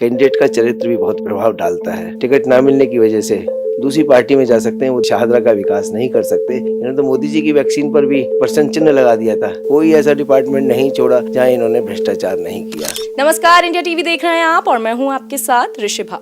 Candidate का चरित्र भी बहुत प्रभाव डालता है। टिकट ना मिलने की वजह से दूसरी पार्टी में जा सकते हैं, वो शाहदरा का विकास नहीं कर सकते। इन्होंने तो मोदी जी की वैक्सीन पर भी प्रश्न चिन्ह लगा दिया था। कोई ऐसा डिपार्टमेंट नहीं छोड़ा जहां इन्होंने भ्रष्टाचार नहीं किया। नमस्कार, इंडिया टीवी देख रहे हैं आप और मैं हूं आपके साथ ऋषिभा।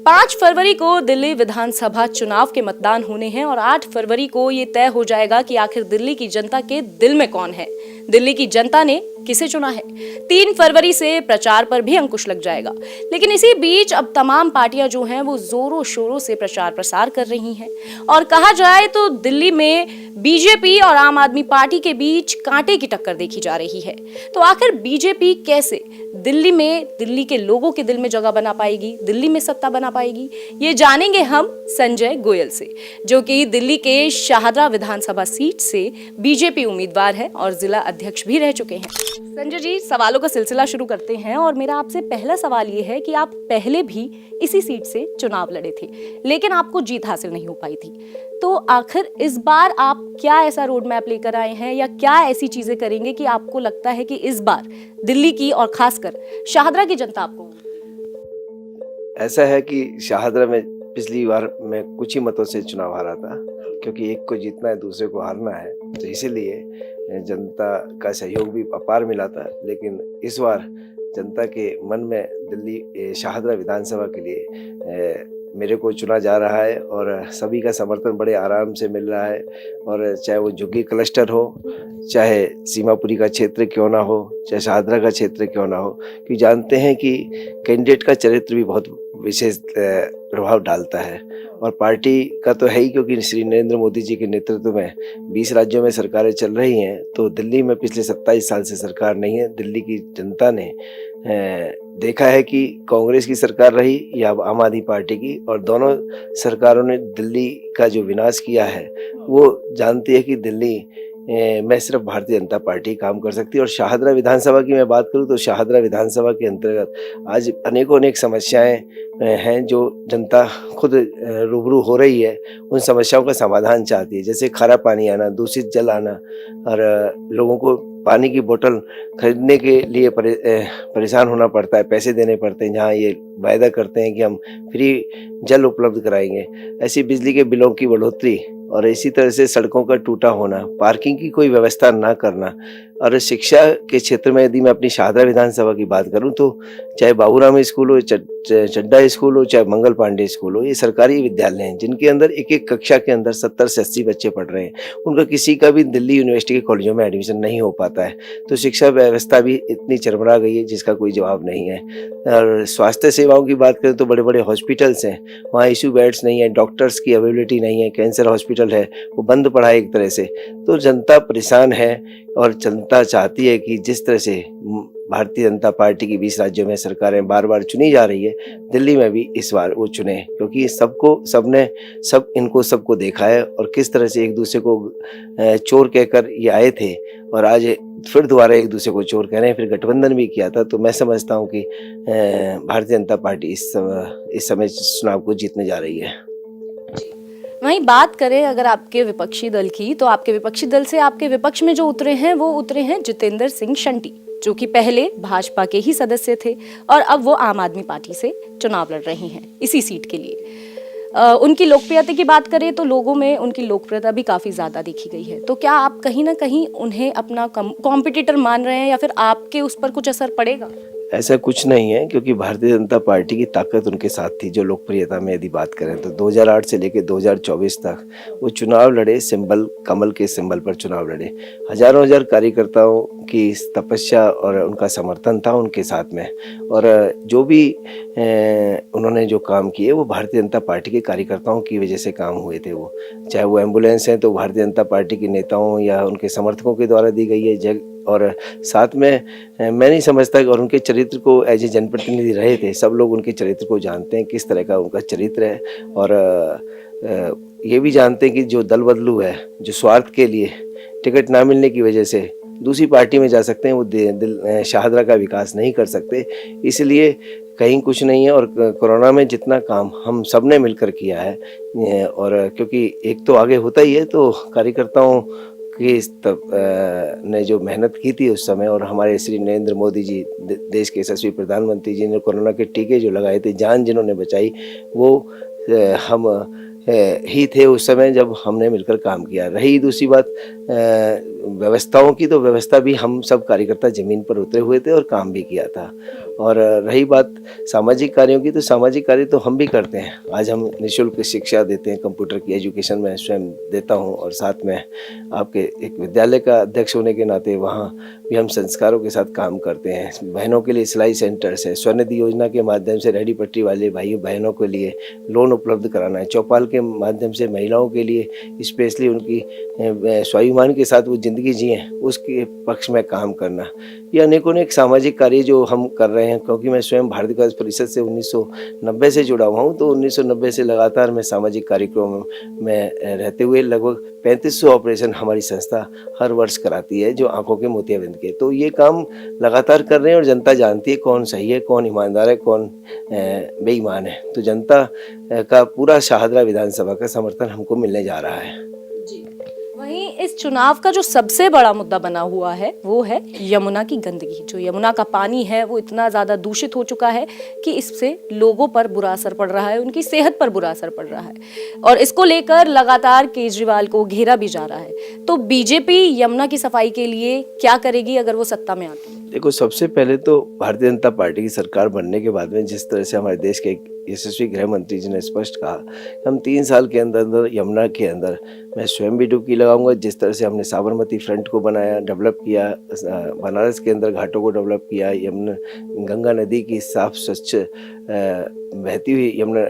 5 फरवरी को दिल्ली विधानसभा चुनाव के मतदान होने हैं और 8 फरवरी को ये तय हो जाएगा कि आखिर दिल्ली की जनता के दिल में कौन है, दिल्ली की जनता ने किसे चुना है। 3 फरवरी से प्रचार पर भी अंकुश लग जाएगा। लेकिन इसी बीच अब तमाम पार्टियां जो हैं वो जोरों शोरों से प्रचार प्रसार कर रही हैं और कहा जाए तो दिल्ली में बीजेपी और आम आदमी पार्टी के बीच कांटे की टक्कर देखी जा रही है। तो आखिर बीजेपी कैसे दिल्ली में दिल्ली के लोगों के दिल में जगह बना पाएगी, दिल्ली में सत्ता बना पाएगी, ये जानेंगे हम संजय गोयल से, जो कि दिल्ली के शाहदरा विधानसभा सीट से बीजेपी उम्मीदवार है और जिला अध्यक्ष भी रह चुके हैं। संजय जी, सवालों का सिलसिला शुरू करते हैं और मेरा आपसे पहला सवाल ये है कि आप पहले भी इसी सीट से चुनाव लड़े थे, लेकिन आपको जीत हासिल नहीं हो पाई थी। तो आखिर इस बार आप क्या ऐसा रोड मैप लेकर आए हैं या क्या ऐसी चीजें करेंगे कि आपको लगता है कि इस बार दिल्ली की और खासकर शाहदरा की जनता आपको? ऐसा है कि शाहदरा में पिछली बार मैं कुछ ही मतों से चुनाव हारा था, क्योंकि एक को जीतना है दूसरे को हारना है, तो इसीलिए जनता का सहयोग भी अपार मिला था। लेकिन इस बार जनता के मन में दिल्ली शाहदरा विधानसभा के लिए मेरे को चुना जा रहा है और सभी का समर्थन बड़े आराम से मिल रहा है। और चाहे वो झुग्गी क्लस्टर हो, चाहे सीमापुरी का क्षेत्र क्यों ना हो, चाहे शाहदरा का क्षेत्र क्यों ना हो, क्योंकि जानते हैं कि कैंडिडेट का चरित्र भी बहुत विशेष प्रभाव डालता है। और पार्टी का तो है ही, क्योंकि श्री नरेंद्र मोदी जी के नेतृत्व में 20 राज्यों में सरकारें चल रही हैं, तो दिल्ली में पिछले 27 साल से सरकार नहीं है। दिल्ली की जनता ने देखा है कि कांग्रेस की सरकार रही या आम आदमी पार्टी की, और दोनों सरकारों ने दिल्ली का जो विनाश किया है वो जानती है कि दिल्ली में सिर्फ भारतीय जनता पार्टी काम कर सकती है। और शाहदरा विधानसभा की मैं बात करूं तो शाहदरा विधानसभा के अंतर्गत आज अनेक समस्याएं हैं जो जनता खुद रूबरू हो रही है। उन समस्याओं का समाधान चाहती है, जैसे खारा पानी आना, दूषित जल आना, और लोगों को पानी की बोतल खरीदने के लिए परेशान होना पड़ता है, पैसे देने पड़ते हैं, जहाँ ये वायदा करते हैं कि हम फ्री जल उपलब्ध कराएंगे। ऐसी बिजली के बिलों की बढ़ोतरी और इसी तरह से सड़कों का टूटा होना, पार्किंग की कोई व्यवस्था ना करना, और शिक्षा के क्षेत्र में यदि मैं अपनी शाहदरा विधानसभा की बात करूं तो चाहे बाबूराम स्कूल हो, चड्डा स्कूल हो, चाहे मंगल पांडे स्कूल हो, ये सरकारी विद्यालय हैं जिनके अंदर एक कक्षा के अंदर 70 से 80 बच्चे पढ़ रहे हैं। उनका किसी का भी दिल्ली यूनिवर्सिटी के कॉलेजों में एडमिशन नहीं हो पाता है। तो शिक्षा व्यवस्था भी इतनी चरमरा गई है जिसका कोई जवाब नहीं है। और स्वास्थ्य सेवाओं की बात करें तो बड़े बड़े हॉस्पिटल्स हैं, वहाँ आईसीयू बेड्स नहीं है, डॉक्टर्स की अवेलेबिलिटी नहीं है, कैंसर हॉस्पिटल है वो बंद पड़ा है एक तरह से। तो जनता परेशान है और जनता चाहती है कि जिस तरह से भारतीय जनता पार्टी की 20 राज्यों में सरकारें बार बार चुनी जा रही है, दिल्ली में भी इस बार वो चुने, क्योंकि सबको देखा है और किस तरह से एक दूसरे को चोर कहकर ये आए थे और आज फिर दोबारा एक दूसरे को चोर कह रहे हैं, फिर गठबंधन भी किया था। तो मैं समझता हूँ कि भारतीय जनता पार्टी इस समय चुनाव को जीतने जा रही है। वहीं बात करें अगर आपके विपक्षी दल की, तो आपके विपक्षी दल से आपके विपक्ष में जो उतरे हैं वो उतरे हैं जितेंद्र सिंह शंटी, जो कि पहले भाजपा के ही सदस्य थे और अब वो आम आदमी पार्टी से चुनाव लड़ रहे हैं इसी सीट के लिए। उनकी लोकप्रियता की बात करें तो लोगों में उनकी लोकप्रियता भी काफी ज्यादा देखी गई है। तो क्या आप कहीं ना कहीं उन्हें अपना कॉम्पिटिटर मान रहे हैं या फिर आपके उस पर कुछ असर पड़ेगा? ऐसा कुछ नहीं है, क्योंकि भारतीय जनता पार्टी की ताकत उनके साथ थी। जो लोकप्रियता में यदि बात करें तो 2008 से लेकर 2024 तक वो चुनाव लड़े, सिंबल कमल के सिंबल पर चुनाव लड़े। हजारों हजार कार्यकर्ताओं की तपस्या और उनका समर्थन था उनके साथ में, और जो भी उन्होंने जो काम किए वो भारतीय जनता पार्टी के कार्यकर्ताओं की वजह से काम हुए थे। वो चाहे वो एम्बुलेंस हैं तो भारतीय जनता पार्टी के नेताओं या उनके समर्थकों के द्वारा दी गई है। और साथ में मैं नहीं समझता कि और उनके चरित्र को एज ए जनप्रतिनिधि रहे थे, सब लोग उनके चरित्र को जानते हैं किस तरह का उनका चरित्र है। और ये भी जानते हैं कि जो दल बदलू है, जो स्वार्थ के लिए टिकट ना मिलने की वजह से दूसरी पार्टी में जा सकते हैं, वो शाहदरा का विकास नहीं कर सकते। इसलिए कहीं कुछ नहीं है। और कोरोना में जितना काम हम सब ने मिलकर किया है, और क्योंकि एक तो आगे होता ही है, तो कार्यकर्ताओं की ने जो मेहनत की थी उस समय, और हमारे श्री नरेंद्र मोदी जी देश के यशस्वी प्रधानमंत्री जी ने कोरोना के टीके जो लगाए थे, जान जिन्होंने बचाई, वो हम ही थे उस समय जब हमने मिलकर काम किया। रही दूसरी बात व्यवस्थाओं की, तो व्यवस्था भी हम सब कार्यकर्ता ज़मीन पर उतरे हुए थे और काम भी किया था। और रही बात सामाजिक कार्यों की, तो सामाजिक कार्य तो हम भी करते हैं। आज हम निःशुल्क शिक्षा देते हैं, कंप्यूटर की एजुकेशन मैं स्वयं देता हूं, और साथ में आपके एक विद्यालय का अध्यक्ष होने के नाते वहाँ भी हम संस्कारों के साथ काम करते हैं। बहनों के लिए सिलाई सेंटर्स है, स्वनिधि योजना के माध्यम से रेहड़ी पटरी वाले भाइयों बहनों के लिए लोन उपलब्ध कराना है, चौपाल के माध्यम से महिलाओं के लिए स्पेशली उनकी स्वाभिमान के साथ वो ज़िंदगी जिएँ उसके पक्ष में काम करना। ये अनेकों अनेक सामाजिक कार्य जो हम कर रहे हैं, क्योंकि मैं स्वयं भारतीय विकास परिषद से 1990 से जुड़ा हुआ हूँ, तो 1990 से लगातार मैं सामाजिक कार्यक्रमों में रहते हुए लगभग 3500 ऑपरेशन हमारी संस्था हर वर्ष कराती है, जो आंखों के मोतियाबिंद के। तो ये काम लगातार कर रहे हैं, और जनता जानती है कौन सही है, कौन ईमानदार है, कौन बेईमान है। तो जनता का पूरा शाहदरा विधानसभा का समर्थन हमको मिलने जा रहा है। जी। वहीं इस चुनाव का जो सबसे बड़ा मुद्दा बना हुआ है वो है यमुना की गंदगी। जो यमुना का पानी है वो इतना ज़्यादा दूषित हो चुका है कि इससे लोगों पर बुरा असर पड़ रहा है, उनकी सेहत पर बुरा असर पड़ रहा है, और इसको लेकर लगातार केजरीवाल को घेरा भी जा रहा है। तो बीजेपी यमुना की सफाई के लिए क्या करेगी अगर वो सत्ता में आती है? देखो, सबसे पहले तो भारतीय जनता पार्टी की सरकार बनने के बाद में जिस तरह से हमारे देश के यशस्वी गृह मंत्री जी ने स्पष्ट कहा कि हम 3 साल के अंदर यमुना के अंदर मैं स्वयं भी डुबकी लगाऊंगा। जिस तरह से हमने साबरमती फ्रंट को बनाया, डेवलप किया, बनारस के अंदर घाटों को डेवलप किया, यमुना गंगा नदी की साफ स्वच्छ बहती हुई यमुना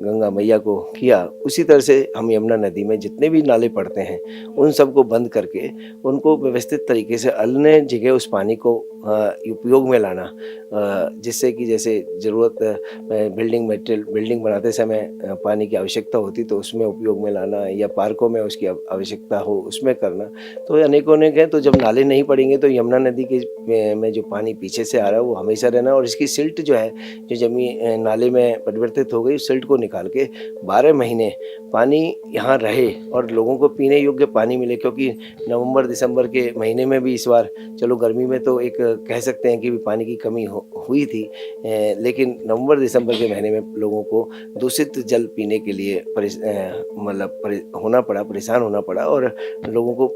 गंगा मैया को किया, उसी तरह से हम यमुना नदी में जितने भी नाले पड़ते हैं उन सबको बंद करके उनको व्यवस्थित तरीके से अन्य जगह उस पानी को उपयोग में लाना, जिससे कि जैसे ज़रूरत बिल्डिंग बनाते समय पानी की आवश्यकता होती तो उसमें उपयोग में लाना, या पार्कों में उसकी आवश्यकता हो उसमें करना। तो अनेकों अनेक हैं। तो जब नाले नहीं पड़ेंगे तो यमुना नदी के में जो पानी पीछे से आ रहा है वो हमेशा रहना, और इसकी सिल्ट जो है जो जमीन नाले में परिवर्तित हो गई, उस सिल्ट को निकाल के 12 महीने पानी यहाँ रहे और लोगों को पीने योग्य पानी मिले। क्योंकि नवंबर दिसंबर के महीने में भी इस बार, चलो गर्मी में तो एक कह सकते हैं कि भी पानी की कमी हुई थी, लेकिन नवंबर दिसंबर के महीने में लोगों को दूषित जल पीने के लिए परेशान होना पड़ा और लोगों को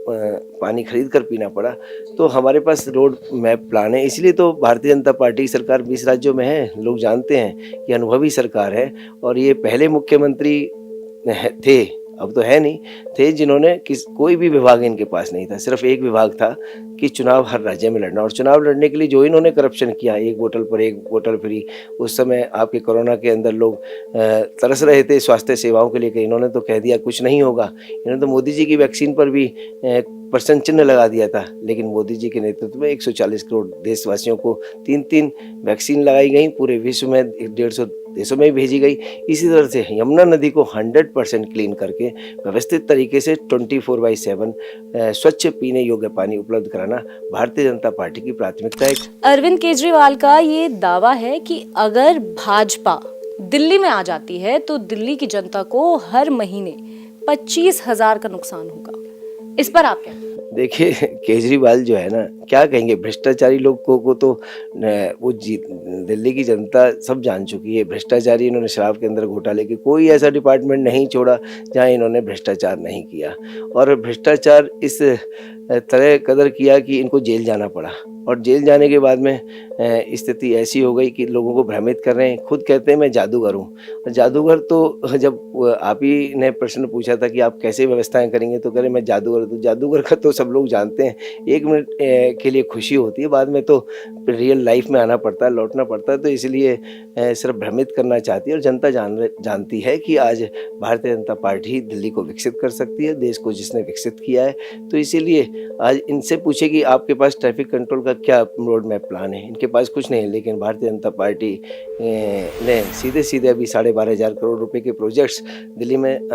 पानी खरीद कर पीना पड़ा। तो हमारे पास रोड मैप प्लान है, इसलिए तो भारतीय जनता पार्टी की सरकार 20 राज्यों में है। लोग जानते हैं कि अनुभवी सरकार है, और ये पहले मुख्यमंत्री थे, अब तो है नहीं, थे जिन्होंने कोई भी विभाग इनके पास नहीं था, सिर्फ एक विभाग था कि चुनाव हर राज्य में लड़ना। और चुनाव लड़ने के लिए जो इन्होंने करप्शन किया, एक बोतल पर एक बोतल फ्री, उस समय आपके कोरोना के अंदर लोग तरस रहे थे स्वास्थ्य सेवाओं के लिए, कि इन्होंने तो कह दिया कुछ नहीं होगा। इन्होंने तो मोदी जी की वैक्सीन पर भी प्रश्न चिन्ह लगा दिया था, लेकिन मोदी जी के नेतृत्व में 140 करोड़ देशवासियों को 3-3 वैक्सीन लगाई गई, पूरे विश्व में 150 देशों में भेजी गई। इसी तरह से यमुना नदी को 100% क्लीन करके व्यवस्थित तरीके से 24/7 स्वच्छ पीने योग्य पानी उपलब्ध कराना भारतीय जनता पार्टी की प्राथमिकता है। अरविंद केजरीवाल का ये दावा है कि अगर भाजपा दिल्ली में आ जाती है तो दिल्ली की जनता को हर महीने 25,000 का नुकसान होगा। इस पर आप क्या? देखिए, केजरीवाल जो है ना, क्या कहेंगे, भ्रष्टाचारी लोगों को तो वो दिल्ली की जनता सब जान चुकी है। भ्रष्टाचारी, इन्होंने शराब के अंदर घोटाले के कोई ऐसा डिपार्टमेंट नहीं छोड़ा जहां इन्होंने भ्रष्टाचार नहीं किया, और भ्रष्टाचार इस तरह कदर किया कि इनको जेल जाना पड़ा। और जेल जाने के बाद में स्थिति ऐसी हो गई कि लोगों को भ्रमित कर रहे हैं। खुद कहते हैं मैं जादूगर हूँ। जादूगर तो जब आप ही ने प्रश्न पूछा था कि आप कैसे व्यवस्थाएं करेंगे, तो कह रहे मैं जादूगर। तो जादूगर का तो सब लोग जानते हैं, 1 मिनट के लिए खुशी होती है, बाद में तो रियल लाइफ में आना पड़ता है, लौटना पड़ता है। तो इसलिए सिर्फ भ्रमित करना चाहती है, और जनता जानती है कि आज भारतीय जनता पार्टी दिल्ली को विकसित कर सकती है, देश को जिसने विकसित किया है। तो इसीलिए आज इनसे पूछे कि आपके पास ट्रैफिक कंट्रोल का क्या रोड मैप प्लान है, इनके पास कुछ नहीं है। लेकिन भारतीय जनता पार्टी ने सीधे अभी 12,500 करोड़ रुपए के प्रोजेक्ट्स दिल्ली में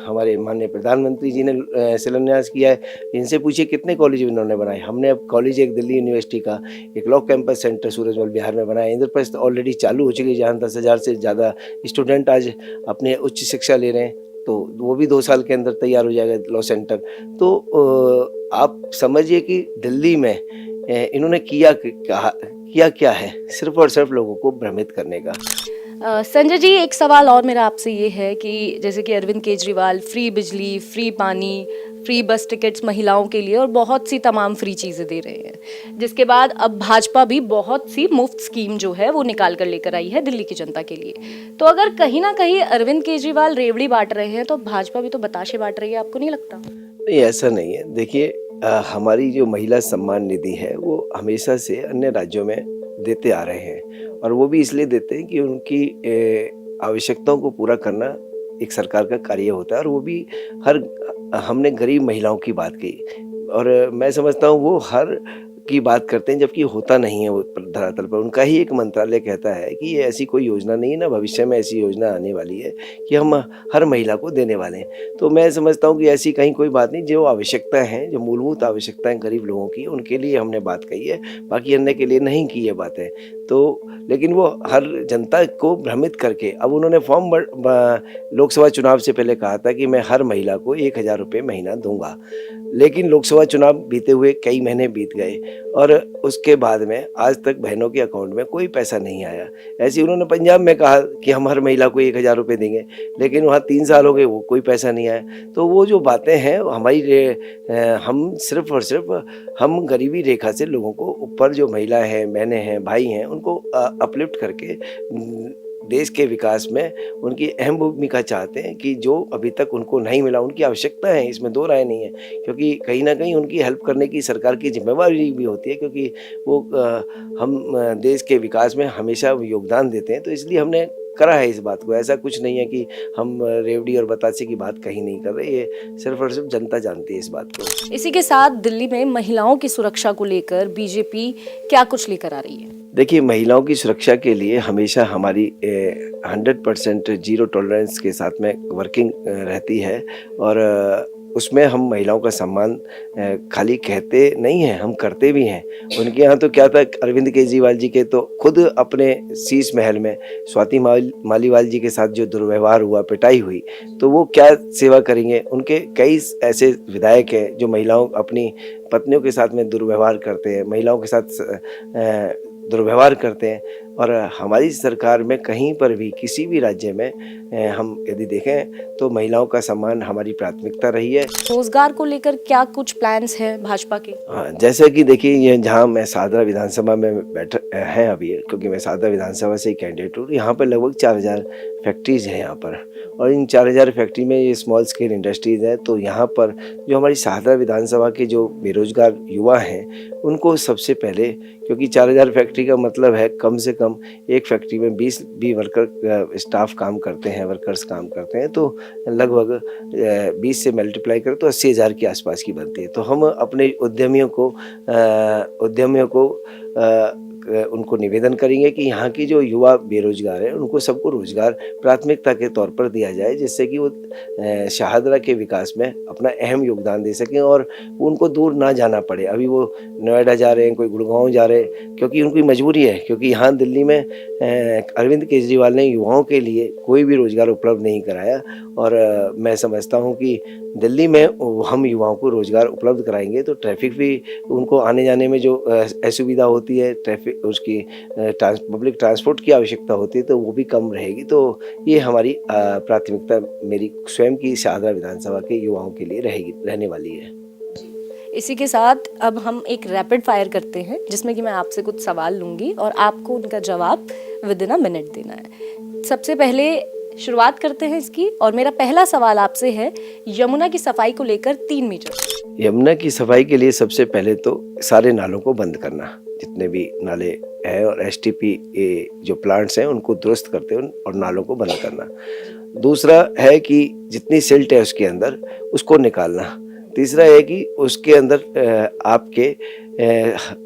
हमारे माननीय प्रधानमंत्री जी ने शिलान्यास किया है। इनसे पूछिए कितने कॉलेज इन्होंने बनाए। हमने अब कॉलेज एक दिल्ली यूनिवर्सिटी का एक law campus centre Surajmal Bihar में बनाया। इंद्रप्रस्थ ऑलरेडी चालू हो चुकी है, जहाँ 10,000 से ज़्यादा स्टूडेंट आज अपने उच्च शिक्षा ले रहे हैं। तो वो भी 2 साल के अंदर तैयार हो जाएगा लॉ सेंटर। तो आप समझिए कि दिल्ली में इन्होंने किया क्या है, सिर्फ और सिर्फ लोगों को भ्रमित करने का। संजय जी, एक सवाल और मेरा आपसे ये है कि जैसे कि अरविंद केजरीवाल फ्री बिजली, फ्री पानी, फ्री बस टिकट्स महिलाओं के लिए और बहुत सी तमाम फ्री चीज़ें दे रहे हैं, जिसके बाद अब भाजपा भी बहुत सी मुफ्त स्कीम जो है वो निकाल कर लेकर आई है दिल्ली की जनता के लिए। तो अगर कहीं ना कहीं अरविंद केजरीवाल रेवड़ी बांट रहे हैं तो भाजपा भी तो बताशे बांट रही है, आपको नहीं लगता? नहीं, ऐसा नहीं है। देखिए, हमारी जो महिला सम्मान निधि है वो हमेशा से अन्य राज्यों में देते आ रहे हैं, और वो भी इसलिए देते हैं कि उनकी आवश्यकताओं को पूरा करना एक सरकार का कार्य होता है। और वो भी हर हमने गरीब महिलाओं की बात की, और मैं समझता हूँ वो हर की बात करते हैं, जबकि होता नहीं है वो धरातल पर। उनका ही एक मंत्रालय कहता है कि ये ऐसी कोई योजना नहीं है, ना भविष्य में ऐसी योजना आने वाली है कि हम हर महिला को देने वाले हैं। तो मैं समझता हूँ कि ऐसी कहीं कोई बात नहीं। जो आवश्यकताएं हैं, जो मूलभूत आवश्यकताएं गरीब लोगों की, उनके लिए हमने बात कही है, बाकी अन्य के लिए नहीं की है बातें। तो लेकिन वो हर जनता को भ्रमित करके, अब उन्होंने लोकसभा चुनाव से पहले कहा था कि मैं हर महिला को 1,000 रुपये महीना दूंगा, लेकिन लोकसभा चुनाव बीते हुए कई महीने बीत गए और उसके बाद में आज तक बहनों के अकाउंट में कोई पैसा नहीं आया। ऐसे ही उन्होंने पंजाब में कहा कि हम हर महिला को 1,000 रुपये देंगे, लेकिन वहाँ 3 साल हो गए, वो कोई पैसा नहीं आया। तो वो जो बातें हैं हम सिर्फ और सिर्फ हम गरीबी रेखा से लोगों को ऊपर, जो महिला हैं, बहनें हैं, भाई हैं, उनको अपलिफ्ट करके देश के विकास में उनकी अहम भूमिका चाहते हैं कि जो अभी तक उनको नहीं मिला, उनकी आवश्यकता है, इसमें दो राय नहीं है। क्योंकि कहीं ना कहीं उनकी हेल्प करने की सरकार की जिम्मेवारी भी होती है, क्योंकि वो हम देश के विकास में हमेशा योगदान देते हैं। तो इसलिए हमने करा है इस बात को। ऐसा कुछ नहीं है कि हम रेवड़ी और बतासे की बात कहीं नहीं कर रहे, ये सिर्फ और सिर्फ जनता जानती है इस बात को। इसी के साथ दिल्ली में महिलाओं की सुरक्षा को लेकर बीजेपी क्या कुछ लेकर आ रही है? देखिए, महिलाओं की सुरक्षा के लिए हमेशा हमारी 100% जीरो टॉलरेंस के साथ में वर्किंग रहती है, और उसमें हम महिलाओं का सम्मान खाली कहते नहीं हैं, हम करते भी हैं। उनके यहाँ तो क्या था, अरविंद केजरीवाल जी के तो खुद अपने शीश महल में स्वाति मालीवाल जी के साथ जो दुर्व्यवहार हुआ, पिटाई हुई, तो वो क्या सेवा करेंगे। उनके कई ऐसे विधायक हैं जो महिलाओं अपनी पत्नियों के साथ में दुर्व्यवहार करते हैं, महिलाओं के साथ दुर्व्यवहार करते हैं। और हमारी सरकार में कहीं पर भी, किसी भी राज्य में हम यदि देखें तो महिलाओं का सम्मान हमारी प्राथमिकता रही है। रोजगार को लेकर क्या कुछ प्लान्स हैं भाजपा के? हाँ, जैसे कि देखिए, ये जहाँ मैं सादरा विधानसभा में बैठा है अभी, क्योंकि मैं सादरा विधानसभा से ही कैंडिडेट हूँ, यहाँ पर लगभग 4,000 फैक्ट्रीज हैं यहाँ पर, और इन 4,000 फैक्ट्री में ये स्मॉल स्केल इंडस्ट्रीज हैं। तो यहाँ पर जो हमारी सादरा विधानसभा के जो बेरोजगार युवा हैं, उनको सबसे पहले, क्योंकि 4,000 फैक्ट्री का मतलब है कम से कम एक फैक्ट्री में 20 भी वर्कर स्टाफ काम करते हैं, वर्कर्स काम करते हैं, तो लगभग 20 से मल्टीप्लाई करें तो 80,000 के आसपास की बनती है। तो हम अपने उद्यमियों को उनको निवेदन करेंगे कि यहाँ की जो युवा बेरोजगार है, उनको सबको रोजगार प्राथमिकता के तौर पर दिया जाए, जिससे कि वो शाहदरा के विकास में अपना अहम योगदान दे सकें और उनको दूर ना जाना पड़े। अभी वो नोएडा जा रहे हैं, कोई गुड़गांव जा रहे हैं, क्योंकि उनकी मजबूरी है। क्योंकि यहाँ दिल्ली में अरविंद केजरीवाल ने युवाओं के लिए कोई भी रोजगार उपलब्ध नहीं कराया, और मैं समझता हूँ कि दिल्ली में हम युवाओं को रोजगार उपलब्ध कराएंगे तो ट्रैफिक भी, उनको आने जाने में जो असुविधा होती है, ट्रैफिक उसकी पब्लिक ट्रांसपोर्ट की आवश्यकता होती है, तो वो भी कम रहेगी। तो ये हमारी प्राथमिकता मेरी स्वयं की शाहदरा विधानसभा के युवाओं के लिए रहने वाली है। इसी के साथ अब हम एक रैपिड फायर करते हैं, जिसमें कि मैं आपसे कुछ सवाल लूंगी और आपको उनका जवाब विद इन अ मिनट देना है। सबसे पहले शुरुआत करते हैं इसकी, और मेरा पहला सवाल आपसे है, यमुना की सफाई को लेकर 3 मीटर। यमुना की सफाई के लिए सबसे पहले तो सारे नालों को बंद करना, जितने भी नाले हैं, और STP जो प्लांट्स हैं उनको दुरुस्त करते हैं और नालों को बंद करना। दूसरा है कि जितनी सिल्ट है उसके अंदर, उसको निकालना। तीसरा है कि उसके अंदर आपके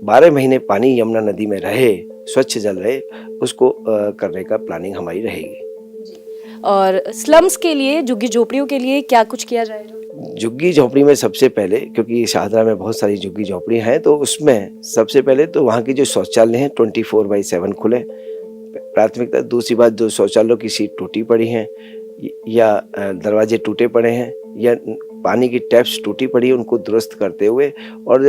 12 महीने पानी यमुना नदी में रहे, स्वच्छ जल रहे, उसको करने का प्लानिंग हमारी रहेगी। और स्लम्स के लिए, झुग्गी झोपड़ियों के लिए क्या कुछ किया जाएगा? झुग्गी झोपड़ी में सबसे पहले, क्योंकि शाहदरा में बहुत सारी झुग्गी झोपड़ी हैं, तो उसमें सबसे पहले तो वहाँ के जो शौचालय हैं 24/7 खुले, प्राथमिकता। दूसरी बात, जो शौचालयों की सीट टूटी पड़ी हैं या दरवाजे टूटे पड़े हैं या पानी की टैप्स टूटी पड़ी उनको दुरुस्त करते हुए और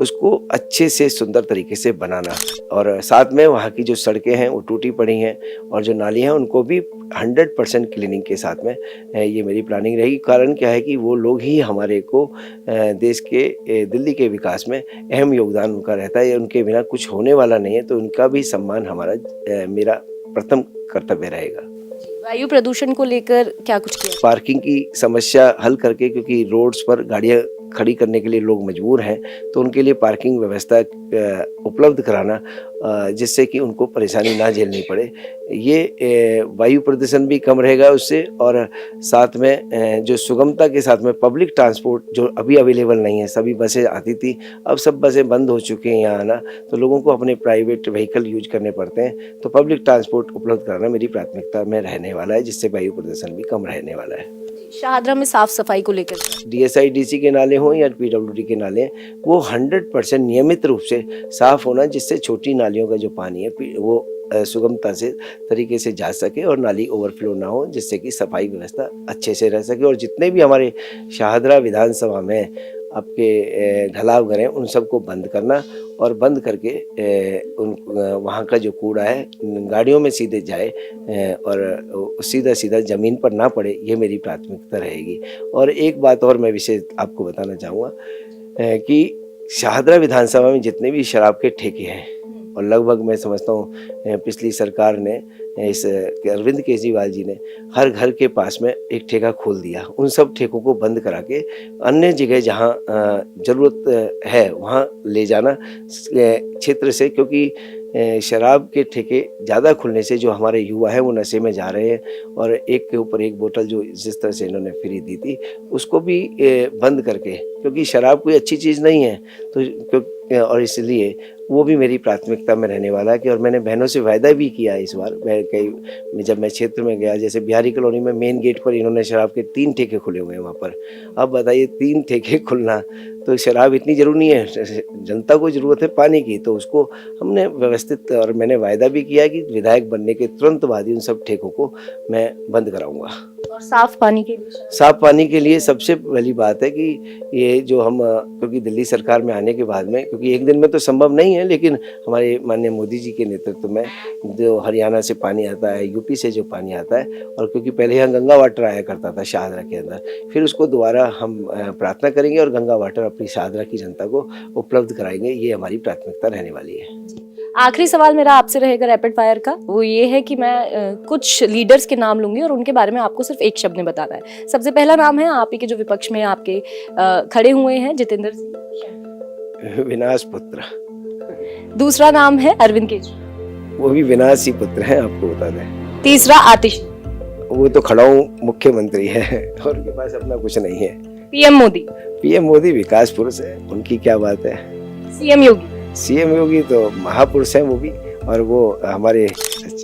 उसको अच्छे से सुंदर तरीके से बनाना, और साथ में वहाँ की जो सड़कें हैं वो टूटी पड़ी हैं और जो नाली हैं उनको भी 100% क्लीनिंग के साथ में ये मेरी प्लानिंग रहेगी। कारण क्या है कि वो लोग ही हमारे को देश के दिल्ली के विकास में अहम योगदान उनका रहता है, उनके बिना कुछ होने वाला नहीं है, तो उनका भी सम्मान हमारा मेरा प्रथम कर्तव्य रहेगा। वायु प्रदूषण को लेकर क्या कुछ किया? पार्किंग की समस्या हल करके, क्योंकि रोड्स पर गाड़ियाँ खड़ी करने के लिए लोग मजबूर हैं, तो उनके लिए पार्किंग व्यवस्था उपलब्ध कराना जिससे कि उनको परेशानी ना झेलनी पड़े। ये वायु प्रदूषण भी कम रहेगा उससे, और साथ में जो सुगमता के साथ में पब्लिक ट्रांसपोर्ट जो अभी अवेलेबल नहीं है, सभी बसें आती थी, अब सब बसें बंद हो चुकी हैं यहाँ आना, तो लोगों को अपने प्राइवेट व्हीकल यूज करने पड़ते हैं, तो पब्लिक ट्रांसपोर्ट उपलब्ध कराना मेरी प्राथमिकता में रहने वाला है, जिससे वायु प्रदूषण भी कम रहने वाला है। शाहदरा में साफ सफाई को लेकर DSI-DC के नाले हों या PWD के नाले, वो 100% नियमित रूप से साफ होना, जिससे छोटी नालियों का जो पानी है वो सुगमता से तरीके से जा सके और नाली ओवरफ्लो ना हो, जिससे कि सफाई व्यवस्था अच्छे से रह सके। और जितने भी हमारे शाहदरा विधानसभा में आपके ढलाव घर हैं उन सबको बंद करना, और बंद करके उन वहाँ का जो कूड़ा है गाड़ियों में सीधे जाए और सीधा सीधा ज़मीन पर ना पड़े, ये मेरी प्राथमिकता रहेगी। और एक बात और मैं विशेष आपको बताना चाहूँगा कि शाहदरा विधानसभा में जितने भी शराब के ठेके हैं, और लगभग मैं समझता हूँ पिछली सरकार ने इस अरविंद केजरीवाल जी ने हर घर के पास में एक ठेका खोल दिया। उन सब ठेकों को बंद करा के अन्य जगह जहाँ ज़रूरत है वहाँ ले जाना क्षेत्र से, क्योंकि शराब के ठेके ज़्यादा खुलने से जो हमारे युवा हैं वो नशे में जा रहे हैं, और एक के ऊपर एक बोतल जो जिस तरह से इन्होंने फ्री दी थी उसको भी बंद करके, क्योंकि शराब कोई अच्छी चीज़ नहीं है, तो और इसलिए वो भी मेरी प्राथमिकता में रहने वाला है। कि और मैंने बहनों से वायदा भी किया इस बार, जब मैं क्षेत्र में गया, जैसे बिहारी कॉलोनी में मेन गेट पर इन्होंने शराब के 3 ठेके खुले हुए हैं वहाँ पर। अब बताइए 3 ठेके खुलना, तो शराब इतनी ज़रूरी नहीं है, जनता को ज़रूरत है पानी की, तो उसको हमने व्यवस्थित, और मैंने वायदा भी किया कि विधायक बनने के तुरंत बाद ही उन सब ठेकों को मैं बंद कराऊंगा। और साफ पानी के लिए सबसे पहली बात है कि ये जो हम, क्योंकि दिल्ली सरकार में आने के बाद में, क्योंकि एक दिन में तो संभव नहीं है, लेकिन हमारे माननीय मोदी जी के नेतृत्व में जो हरियाणा से पानी आता है, यूपी से जो पानी आता है, और क्योंकि पहले यहाँ गंगा वाटर आया करता था शाहदरा के अंदर, फिर उसको दोबारा हम प्रार्थना करेंगे और गंगा वाटर अपनी शाहदरा की जनता को उपलब्ध कराएंगे। ये हमारी प्राथमिकता रहने वाली है। आखिरी सवाल मेरा आपसे रहेगा रैपिड फायर का, वो ये है कि मैं कुछ लीडर्स के नाम लूंगी और उनके बारे में आपको सिर्फ एक शब्द में बताना है। सबसे पहला नाम है आप ही के जो विपक्ष में आपके खड़े हुए हैं, जितेंद्र सिंह, विनाश पुत्र। दूसरा नाम है अरविंद केजरीवाल, वो भी विनाश ही पुत्र है, आपको बता दें। तीसरा आतिश, वो तो खड़ाऊ मुख्यमंत्री है और उनके पास अपना कुछ नहीं है। PM मोदी विकास पुरुष है, उनकी क्या बात है। CM योगी तो महापुरुष हैं वो भी, और वो हमारे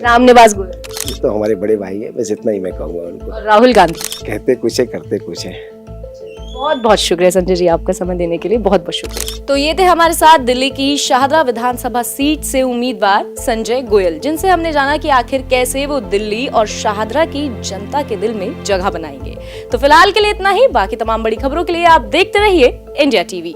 रामनिवास गोयल तो हमारे बड़े भाई हैं, बस इतना ही मैं कहूँगा उनको। और राहुल गांधी, कहते कुछ है करते कुछ है। बहुत बहुत शुक्रिया संजय जी, आपका समय देने के लिए बहुत बहुत शुक्रिया। तो ये थे हमारे साथ दिल्ली की शाहदरा विधानसभा सीट से उम्मीदवार संजय गोयल, जिनसे हमने जाना कि आखिर कैसे वो दिल्ली और शाहदरा की जनता के दिल में जगह बनाएंगे। तो फिलहाल के लिए इतना ही, बाकी तमाम बड़ी खबरों के लिए आप देखते रहिए इंडिया TV।